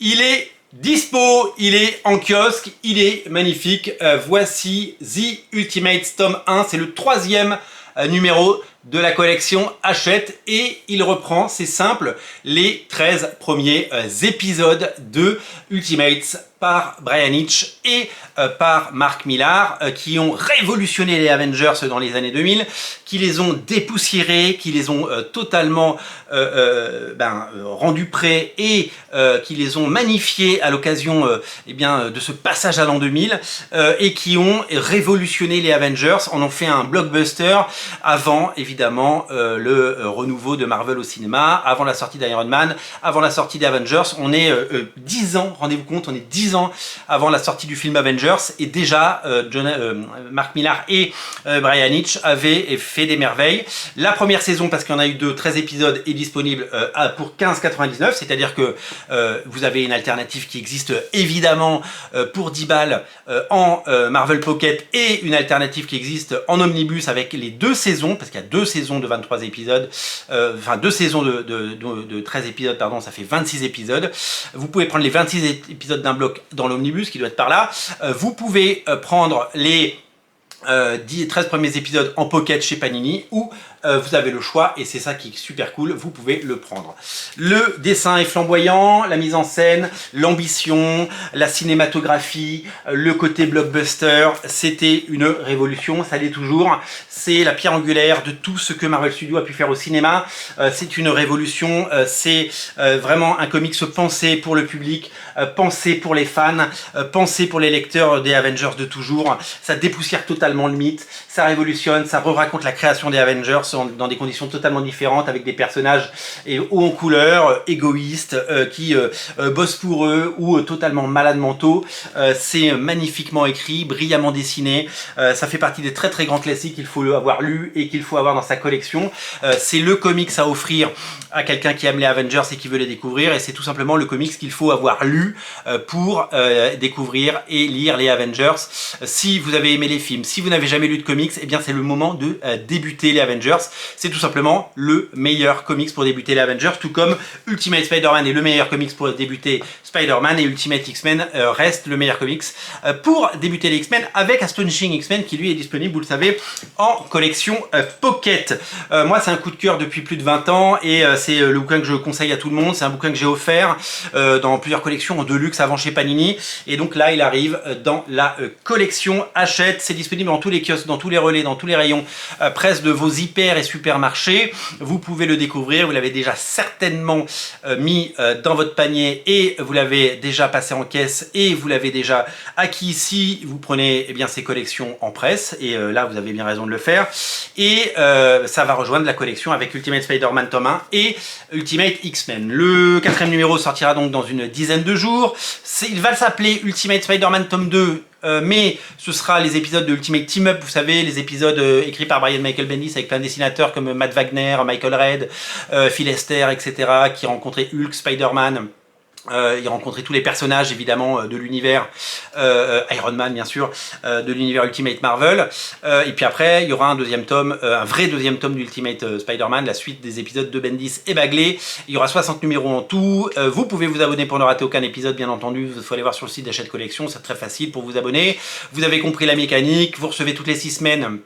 Il est dispo, il est en kiosque, il est magnifique. Voici The Ultimates tome 1, c'est le troisième numéro de la collection Hachette et il reprend, c'est simple, les 13 premiers épisodes de Ultimates par Bryan Hitch et par Mark Millar qui ont révolutionné les Avengers dans les années 2000, qui les ont dépoussiérés, qui les ont totalement rendus prêts et qui les ont magnifiés à l'occasion de ce passage à l'an 2000 et qui ont révolutionné les Avengers, en ont fait un blockbuster avant évidemment le renouveau de Marvel au cinéma, avant la sortie d'Iron Man, avant la sortie des Avengers. On est 10 ans, rendez-vous compte, on est 10 ans avant la sortie du film Avengers et déjà Mark Millar et Bryan Hitch avaient fait des merveilles. La première saison, parce qu'il y en a eu 13 épisodes, est disponible pour 15,99, c'est-à-dire que vous avez une alternative qui existe évidemment pour 10 balles en Marvel Pocket et une alternative qui existe en omnibus avec les 2 saisons, parce qu'il y a 2 saisons de 23 épisodes, enfin 2 saisons de 13 épisodes, pardon, ça fait 26 épisodes. Vous pouvez prendre les 26 épisodes d'un bloc dans l'omnibus qui doit être par là. Vous pouvez prendre les 13 premiers épisodes en pocket chez Panini ou vous avez le choix et c'est ça qui est super cool, vous pouvez le prendre. Le dessin est flamboyant, la mise en scène, l'ambition, la cinématographie, le côté blockbuster, c'était une révolution, ça l'est toujours. C'est la pierre angulaire de tout ce que Marvel Studios a pu faire au cinéma. C'est une révolution, c'est vraiment un comics pensé pour le public, pensé pour les fans, pensé pour les lecteurs des Avengers de toujours. Ça dépoussière totalement le mythe, ça révolutionne, ça raconte la création des Avengers dans des conditions totalement différentes, avec des personnages hauts en couleur, égoïstes, qui bossent pour eux ou totalement malades mentaux. C'est magnifiquement écrit, brillamment dessiné. Ça fait partie des très très grands classiques qu'il faut avoir lu et qu'il faut avoir dans sa collection. C'est le comics à offrir à quelqu'un qui aime les Avengers et qui veut les découvrir, et c'est tout simplement le comics qu'il faut avoir lu pour découvrir et lire les Avengers. Si vous avez aimé les films, si vous n'avez jamais lu de comics, eh bien c'est le moment de débuter les Avengers. C'est tout simplement le meilleur comics pour débuter les Avengers, tout comme Ultimate Spider-Man est le meilleur comics pour débuter Spider-Man, et Ultimate X-Men reste le meilleur comics pour débuter les X-Men, avec Astonishing X-Men qui lui est disponible, vous le savez, en collection Pocket. Moi c'est un coup de cœur depuis plus de 20 ans et c'est le bouquin que je conseille à tout le monde. C'est un bouquin que j'ai offert dans plusieurs collections en deluxe avant chez Panini, et donc là il arrive dans la collection Hachette. C'est disponible dans tous les kiosques, dans tous les relais, dans tous les rayons presse de vos hyper et supermarchés. Vous pouvez le découvrir, vous l'avez déjà certainement mis dans votre panier et vous l'avez déjà passé en caisse et vous l'avez déjà acquis si vous prenez ces collections en presse, et là vous avez bien raison de le faire, et ça va rejoindre la collection avec Ultimate Spider-Man tome 1 et Ultimate X-Men. Le 4e numéro sortira donc dans une dizaine de jours. Il va s'appeler Ultimate Spider-Man tome 2, mais ce sera les épisodes de Ultimate Team Up, vous savez, les épisodes écrits par Brian Michael Bendis avec plein de dessinateurs comme Matt Wagner, Michael Red, Phil Lester, etc., qui rencontraient Hulk, Spider-Man. Il rencontrait tous les personnages évidemment de l'univers Iron Man bien sûr, de l'univers Ultimate Marvel, et puis après il y aura un deuxième tome, un vrai deuxième tome d'Ultimate Spider-Man, la suite des épisodes de Bendis et Bagley. Il y aura 60 numéros en tout. Vous pouvez vous abonner pour ne rater aucun épisode, bien entendu. Il faut aller voir sur le site d'Hachette Collection, c'est très facile pour vous abonner. Vous avez compris la mécanique, vous recevez toutes les 6 semaines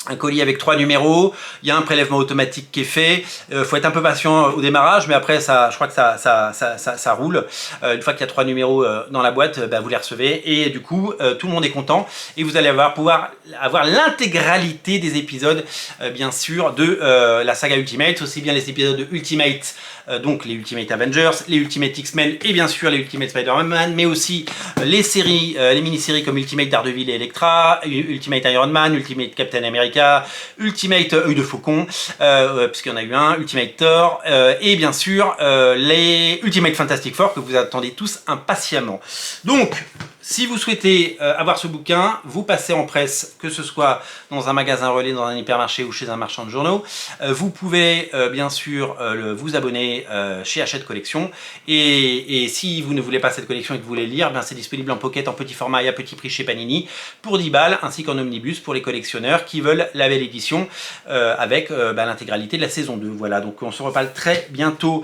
un colis avec 3 numéros, il y a un prélèvement automatique qui est fait, faut être un peu patient au démarrage, mais après ça, je crois que ça roule. Une fois qu'il y a 3 numéros dans la boîte, vous les recevez, et du coup tout le monde est content, et vous allez pouvoir avoir l'intégralité des épisodes bien sûr de la saga Ultimate, aussi bien les épisodes de Ultimate, donc les Ultimate Avengers, les Ultimate X-Men et bien sûr les Ultimate Spider-Man, mais aussi les séries, les mini-séries comme Ultimate Daredevil et Elektra, Ultimate Iron Man, Ultimate Captain America, Ultimate Œil de Faucon, puisqu'il y en a eu un, Ultimate Thor, et bien sûr les Ultimate Fantastic Four que vous attendez tous impatiemment. Donc Si vous souhaitez avoir ce bouquin, vous passez en presse, que ce soit dans un magasin relais, dans un hypermarché ou chez un marchand de journaux. Vous pouvez bien sûr vous abonner chez Hachette Collection. Et si vous ne voulez pas cette collection et que vous voulez lire, c'est disponible en pocket, en petit format et à petit prix chez Panini pour 10 balles, ainsi qu'en omnibus pour les collectionneurs qui veulent la belle édition avec l'intégralité de la saison 2. Voilà, donc on se reparle très bientôt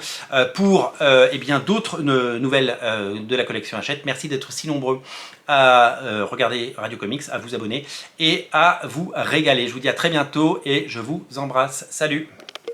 pour d'autres nouvelles de la collection Hachette. Merci d'être si nombreux à regarder Radio Comics, à vous abonner et à vous régaler. Je vous dis à très bientôt et je vous embrasse. Salut!